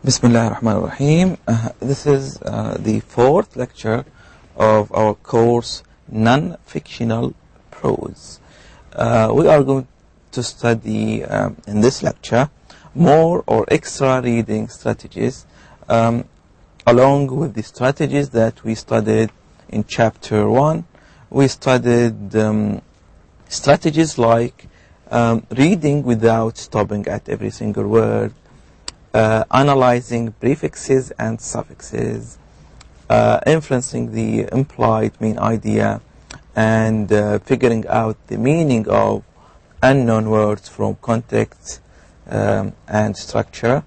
Bismillah ar-Rahman ar-Rahim. This is the fourth lecture of our course Non-fictional Prose. We are going to study in this lecture more or extra reading strategies along with the strategies that we studied in chapter 1. We studied strategies like reading without stopping at every single word, analyzing prefixes and suffixes, inferencing the implied main idea, and figuring out the meaning of unknown words from context and structure.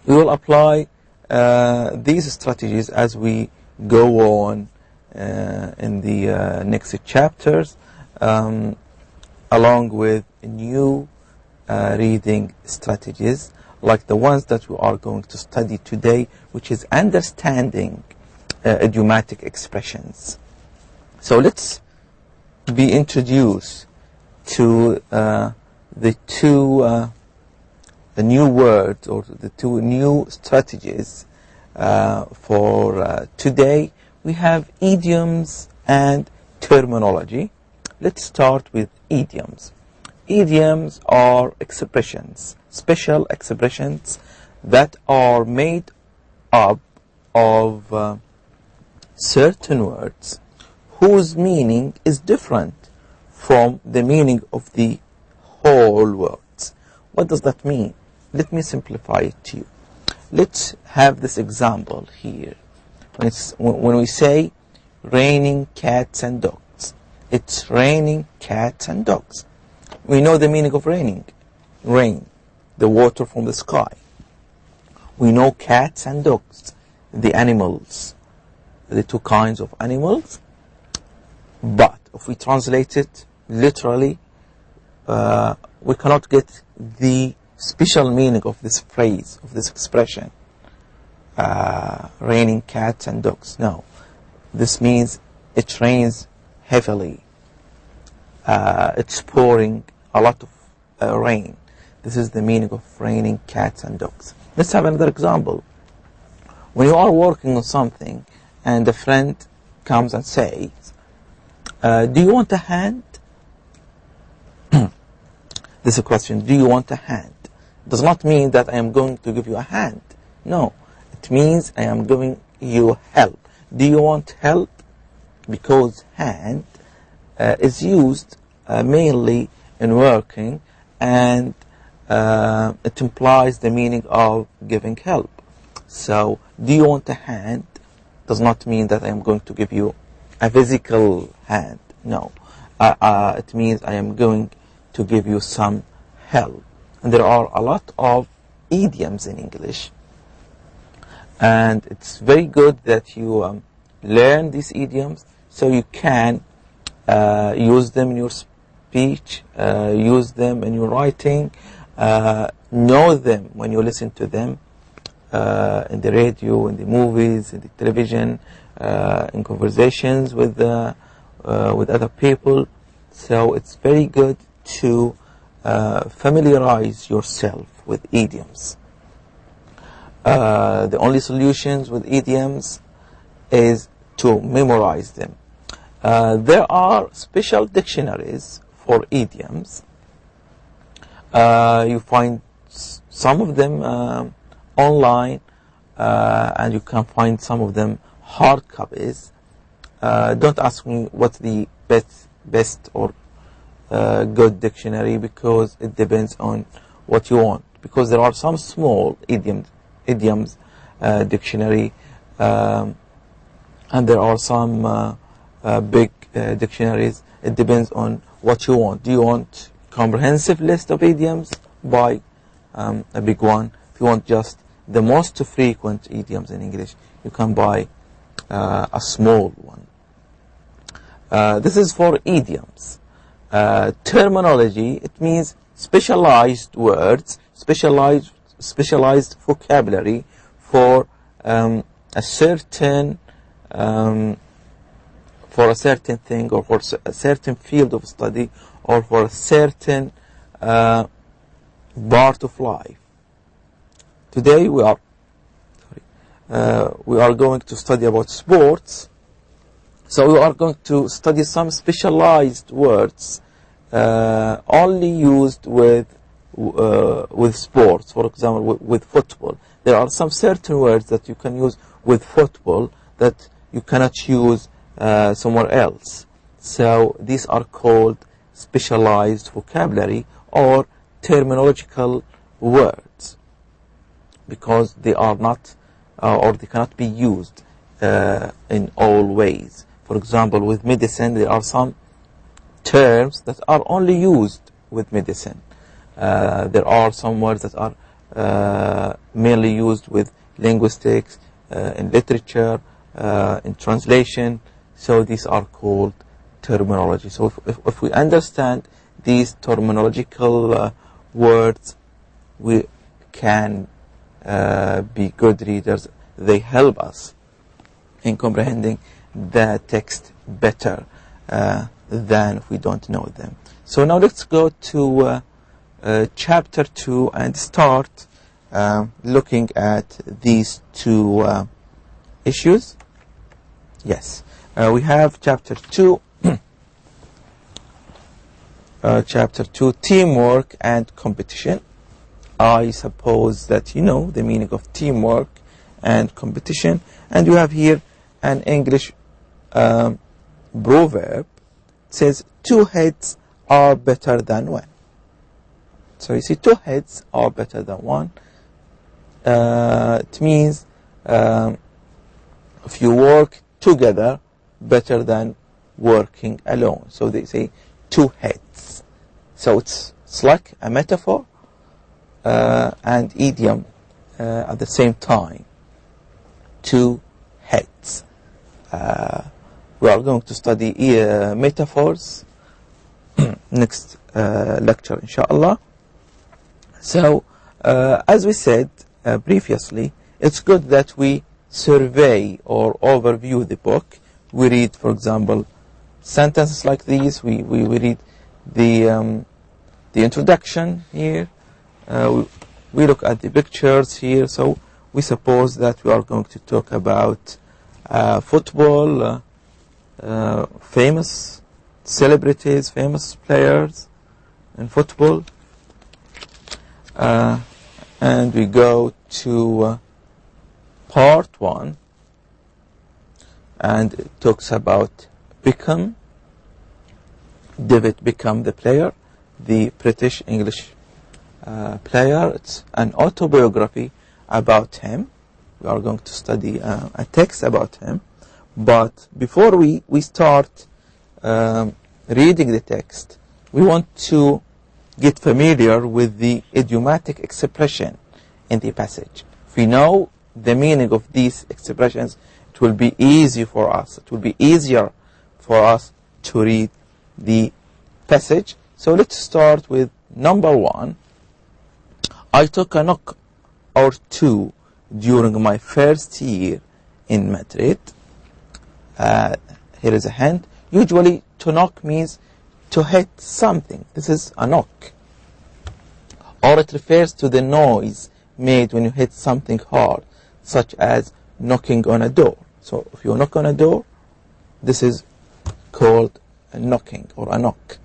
We will apply these strategies as we go on in the next chapters, along with new reading strategies like the ones that we are going to study today, which is understanding idiomatic expressions. So let's be introduced to the new words or the two new strategies for today. We have idioms and terminology. Let's start with idioms. Idioms are expressions, special expressions that are made up of certain words whose meaning is different from the meaning of the whole words. What does that mean? Let me simplify it to you. Let's have this example here. When we say raining cats and dogs, it's raining cats and dogs. We know the meaning of raining. Rain, the water from the sky. We know cats and dogs, the animals, the two kinds of animals. But if we translate it literally, we cannot get the special meaning of this phrase, of this expression. Raining cats and dogs. No. This means it rains heavily. It's pouring a lot of rain. This is the meaning of raining cats and dogs. Let's have another example. When you are working on something and a friend comes and says, do you want a hand? This is a question. Do you want a hand? Does not mean that I am going to give you a hand. No. It means I am giving you help. Do you want help? Because hand is used mainly in working, and it implies the meaning of giving help. So, do you want a hand does not mean that I am going to give you a physical hand. No. It means I am going to give you some help. And there are a lot of idioms in English. And it's very good that you learn these idioms so you can use them in your speech, use them in your writing, know them when you listen to them in the radio, in the movies, in the television, in conversations with other people. So it's very good to familiarize yourself with idioms. The only solutions with idioms is to memorize them. There are special dictionaries for idioms. You find some of them online, and you can find some of them hard copies. Don't ask me what's the best or good dictionary, because it depends on what you want. Because there are some small idioms dictionary, and there are some big dictionaries. It depends on what you want. Do you want comprehensive list of idioms? Buy a big one. If you want just the most frequent idioms in English, you can buy a small one. This is for idioms. Terminology, it means specialized words, specialized vocabulary for a certain thing, or for a certain field of study, or for a certain part of life. today we are going to study about sports. So we are going to study some specialized words only used with sports. For example, with football. There are some certain words that you can use with football that you cannot use somewhere else. So these are called specialized vocabulary or terminological words, because they are not or they cannot be used in all ways. For example, with medicine, there are some terms that are only used with medicine. There are some words that are mainly used with linguistics, in literature, in translation. So these are called terminology. So if we understand these terminological words, we can be good readers. They help us in comprehending the text better than if we don't know them. So now let's go to chapter 2 and start looking at these two issues. Yes, we have chapter 2, chapter 2, teamwork and competition. I suppose that you know the meaning of teamwork and competition. And you have here an English proverb. It says, 2 heads are better than 1. So you see, 2 heads are better than 1. It means if you work together, better than working alone. So they say 2 heads. So it's like a metaphor and idiom at the same time. 2 heads. We are going to study metaphors next lecture, inshallah. So, as we said previously, it's good that we survey or overview the book. We read, for example, sentences like these. We read the introduction here. We look at the pictures here. So we suppose that we are going to talk about football, famous celebrities, famous players in football. And we go to part 1, and it talks about Beckham, David Beckham, the player, the British English player. It's an autobiography about him. We are going to study a text about him. But before we start reading the text, we want to get familiar with the idiomatic expression in the passage. If we know the meaning of these expressions, it will be easy for us. It will be easier for us to read the passage. So let's start with number 1. I took a knock or 2 during my first year in Madrid. Here is a hint. Usually to knock means to hit something. This is a knock. Or it refers to the noise made when you hit something hard, such as knocking on a door. So if you knock on a door, this is called a knocking or a knock.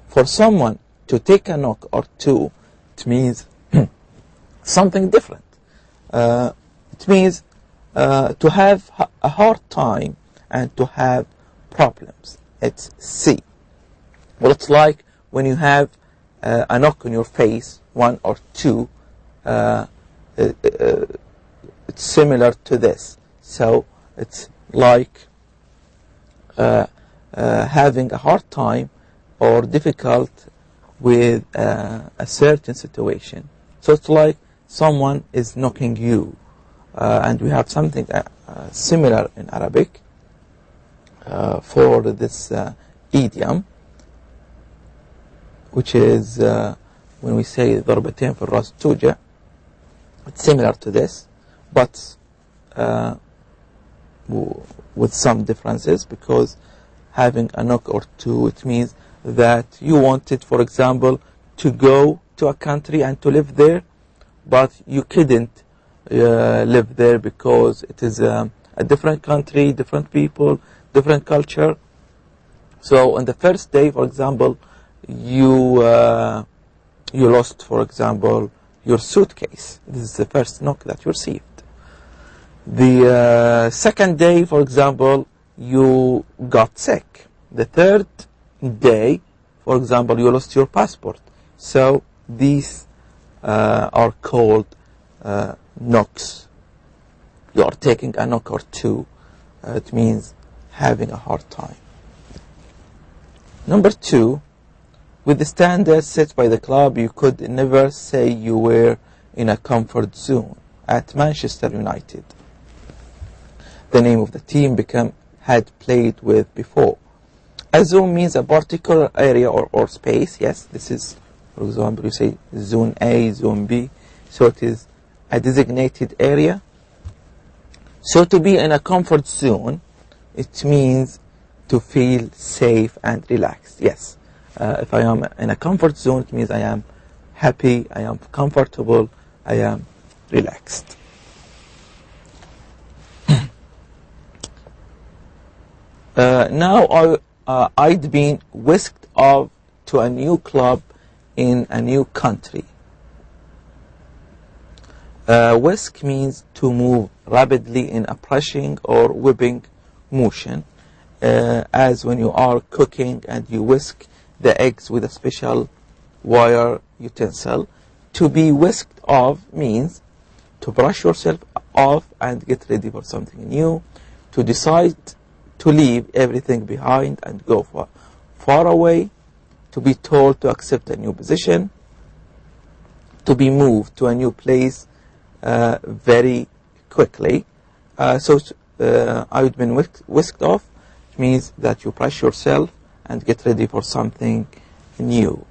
For someone to take a knock or 2, it means something different. It means to have a hard time and to have problems. It's C. Well, it's like when you have a knock on your face, 1 or 2, it's similar to this. So it's like having a hard time or difficult with a certain situation. So it's like someone is knocking you. And we have something similar in Arabic for this idiom, which is when we say ضربتين في الراس توجع. It's similar to this, but with some differences, because having a knock or 2, it means that you wanted, for example, to go to a country and to live there, but you couldn't live there because it is a different country, different people, different culture. So on the first day, for example, you lost, for example, your suitcase. This is the first knock that you received. The second day, for example, you got sick. The third day, for example, you lost your passport. So these are called knocks. You are taking a knock or two. It means having a hard time. Number 2, with the standards set by the club, you could never say you were in a comfort zone. At Manchester United, the name of the team had played with before. A zone means a particular area or space. Yes, this is, for example, you say zone A, zone B. So it is a designated area. So to be in a comfort zone, it means to feel safe and relaxed. Yes, if I am in a comfort zone, it means I am happy, I am comfortable, I am relaxed. Now I'd been whisked off to a new club in a new country. Whisk means to move rapidly in a brushing or whipping motion, as when you are cooking and you whisk the eggs with a special wire utensil. To be whisked off means to brush yourself off and get ready for something new, to decide to leave everything behind and go far away, to be told to accept a new position, to be moved to a new place very quickly. So I've been whisked off. It means that you brush yourself and get ready for something new.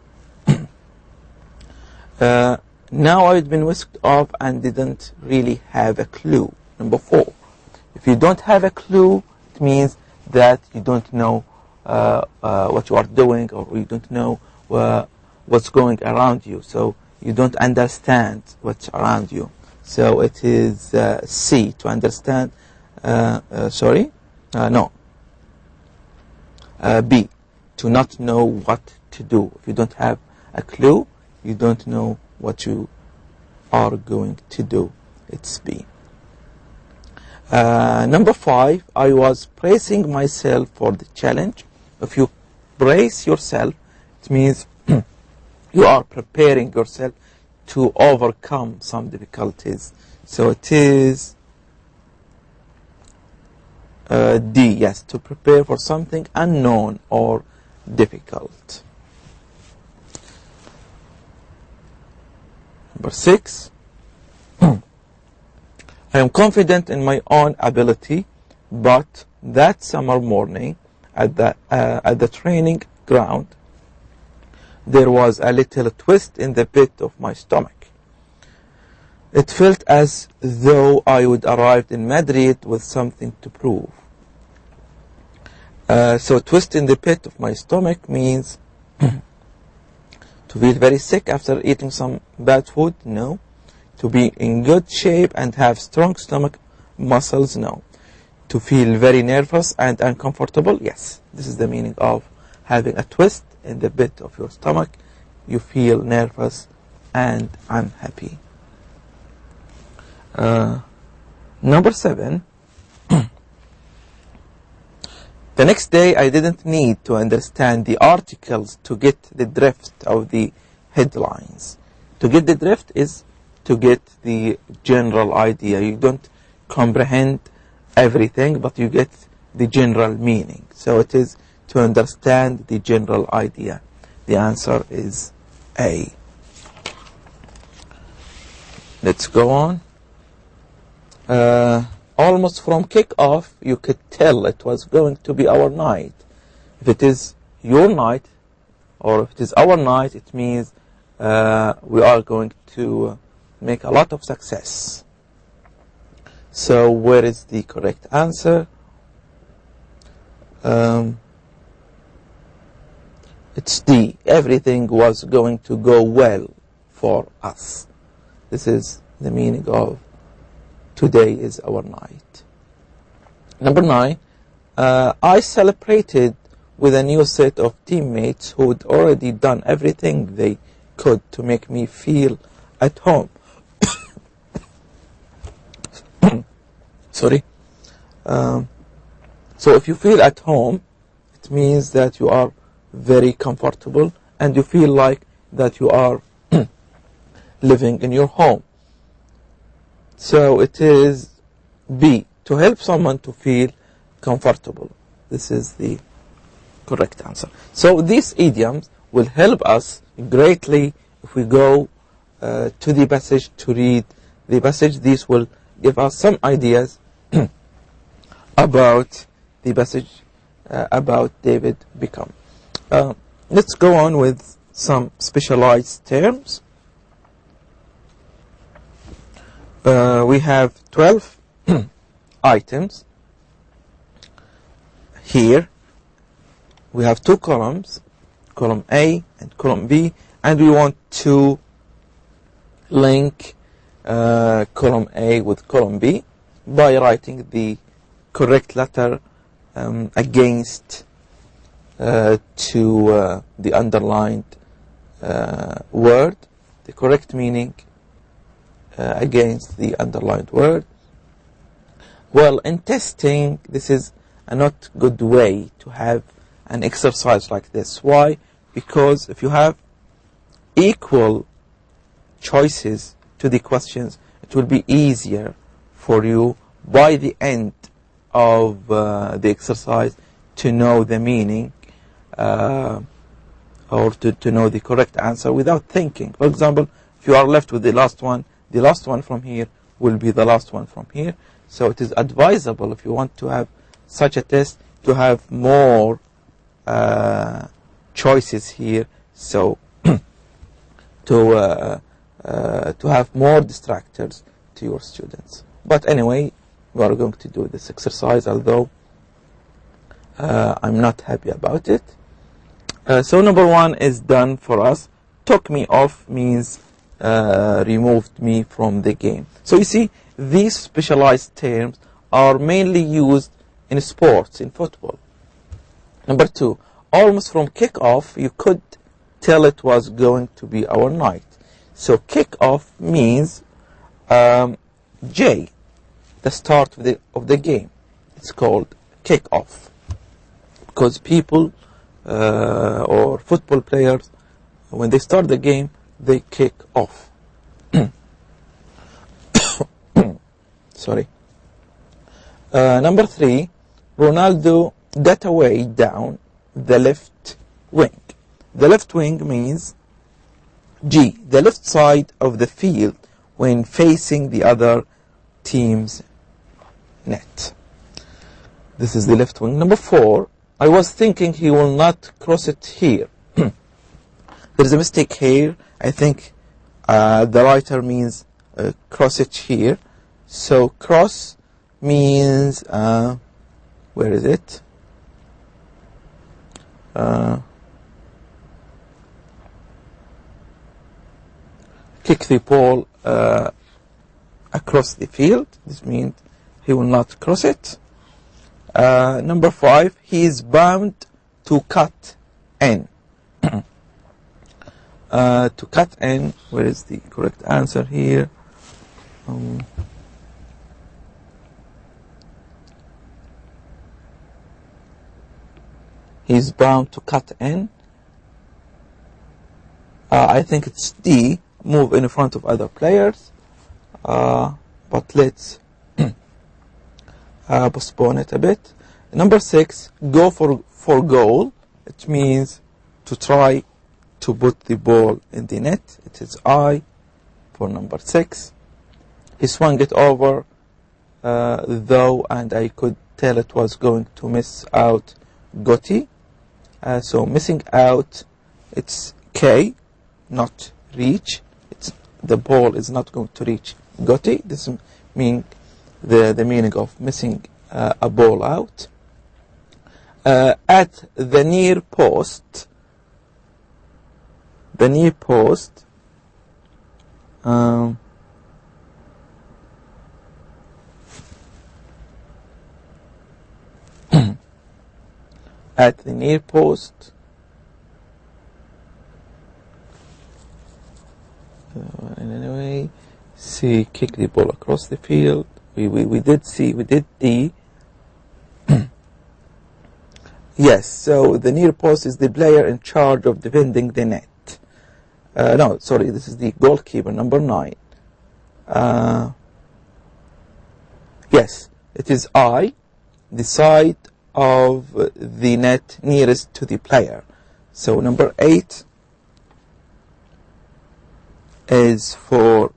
Now I've been whisked off and didn't really have a clue. Number 4, if you don't have a clue, it means that you don't know what you are doing, or you don't know what's going around you. So you don't understand what's around you. So it is C, to understand. B, to not know what to do. If you don't have a clue, you don't know what you are going to do. It's B. Number 5, I was bracing myself for the challenge. If you brace yourself, it means you are preparing yourself to overcome some difficulties. So it is D, yes, to prepare for something unknown or difficult. Number 6, I am confident in my own ability, but that summer morning at the training ground, there was a little twist in the pit of my stomach. It felt as though I would arrive in Madrid with something to prove. So twist in the pit of my stomach means to feel very sick after eating some bad food? No. To be in good shape and have strong stomach muscles? No. To feel very nervous and uncomfortable? Yes. This is the meaning of having a twist in the pit of your stomach. You feel nervous and unhappy. Number 7. The next day, I didn't need to understand the articles to get the drift of the headlines. To get the drift is to get the general idea. You don't comprehend everything, but you get the general meaning. So it is to understand the general idea. The answer is A. Let's go on. Almost from kick-off, you could tell it was going to be our night. If it is your night, or if it is our night, it means we are going to make a lot of success. So where is the correct answer? It's D. Everything was going to go well for us. This is the meaning of today is our night. Number 9, I celebrated with a new set of teammates who'd already done everything they could to make me feel at home. Sorry. So if you feel at home, it means that you are very comfortable and you feel like that you are living in your home. So it is B, to help someone to feel comfortable. This is the correct answer. So these idioms will help us greatly if we go to the passage to read the passage. These will give us some ideas about the passage about David Beckham. Let's go on with some specialized terms. We have 12 items. Here we have 2 columns, column A and column B, and we want to link column A with column B by writing the correct letter against to the underlined word, the correct meaning against the underlined word. Well, in testing, this is a not good way to have an exercise like this. Why? Because if you have equal choices to the questions, it will be easier for you by the end of the exercise to know the meaning or to know the correct answer without thinking. For example, if you are left with the last one from here will be the last one from here. So it is advisable, if you want to have such a test, to have more choices here, so to have more distractors to your students. But anyway, we are going to do this exercise, although I'm not happy about it. So number 1 is done for us. Took me off means removed me from the game. So you see, these specialized terms are mainly used in sports, in football. Number 2, almost from kick-off, you could tell it was going to be our night. So kick-off means J, the start of the game. It's called kick-off because people or football players, when they start the game, they kick off. Sorry. Number 3, Ronaldo got away down the left wing. The left wing means G, the left side of the field when facing the other team's net. This is the left wing. Number 4, I was thinking he will not cross it here. There is a mistake here. I think the writer means cross it here. So cross means, where is it? Kick the ball across the field. This means he will not cross it. Number 5, he is bound to cut in. To cut in, where is the correct answer here? He's bound to cut in. I think it's D, move in front of other players. But let's postpone it a bit. Number 6, go for goal. It means to try to put the ball in the net. It is I for number 6. He swung it over, though, and I could tell it was going to miss out Gotti. So missing out, it's K, not reach. The ball is not going to reach Gotti. This means the meaning of missing a ball out. At the near post, at the near post. In any way, C, kick the ball across the field. We did C, we did D. Yes, so the near post is the player in charge of defending the net. No, sorry, this is the goalkeeper, number 9. Yes, it is I, the side of the net nearest to the player. So number 8 is for,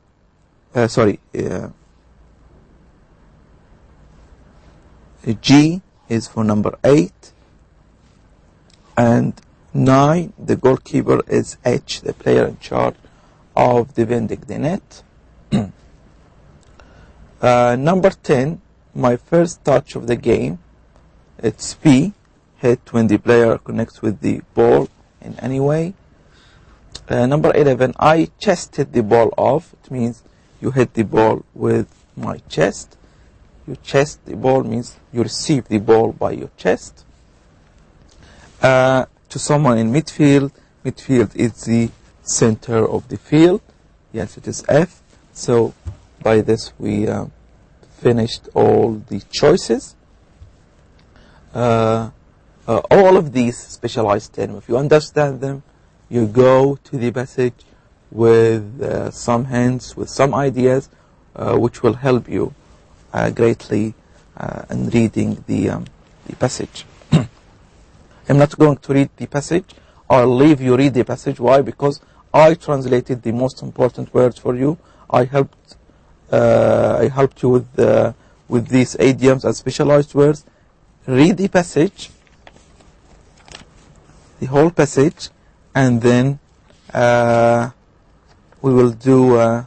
G is for number 8. And 9, the goalkeeper, is H, the player in charge of defending the net. Number 10, my first touch of the game, it's P, hit when the player connects with the ball in any way. Number 11, I chested the ball off. It means you hit the ball with my chest. You chest the ball means you receive the ball by your chest. To someone in midfield. Midfield is the center of the field. Yes, it is F. So by this we finished all the choices. All of these specialized terms, if you understand them, you go to the passage with some hints, with some ideas, which will help you greatly in reading the passage. I'm not going to read the passage. I'll leave you read the passage. Why? Because I translated the most important words for you. I helped you with these idioms and specialized words. Read the passage, the whole passage, and then we will do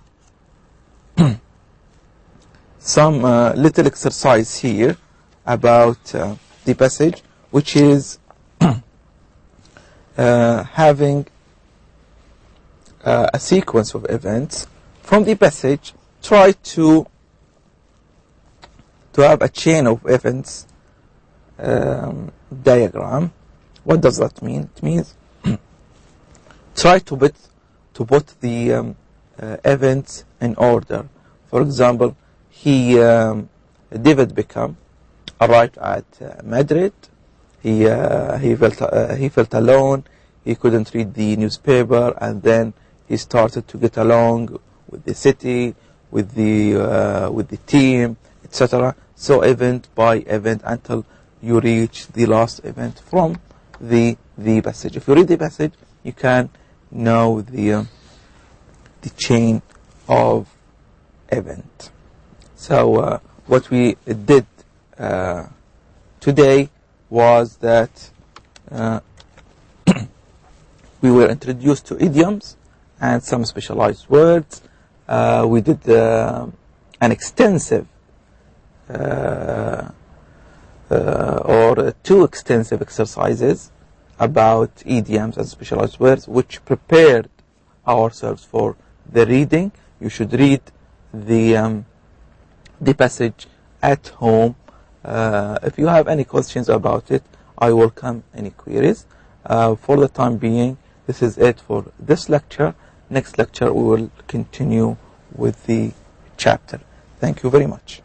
some little exercise here about the passage, which is having a sequence of events from the passage. Try to have a chain of events diagram. What does that mean? It means try to put the events in order. For example, David Beckham arrived at Madrid. He felt alone. He couldn't read the newspaper, and then he started to get along with the city, with the team, etc. So event by event until you reach the last event from the passage. If you read the passage, you can know the chain of event. So what we did today was that we were introduced to idioms and some specialized words. We did an extensive or 2 extensive exercises about idioms and specialized words, which prepared ourselves for the reading. You should read the passage at home. If you have any questions about it, I welcome any queries. For the time being, this is it for this lecture. Next lecture, we will continue with the chapter. Thank you very much.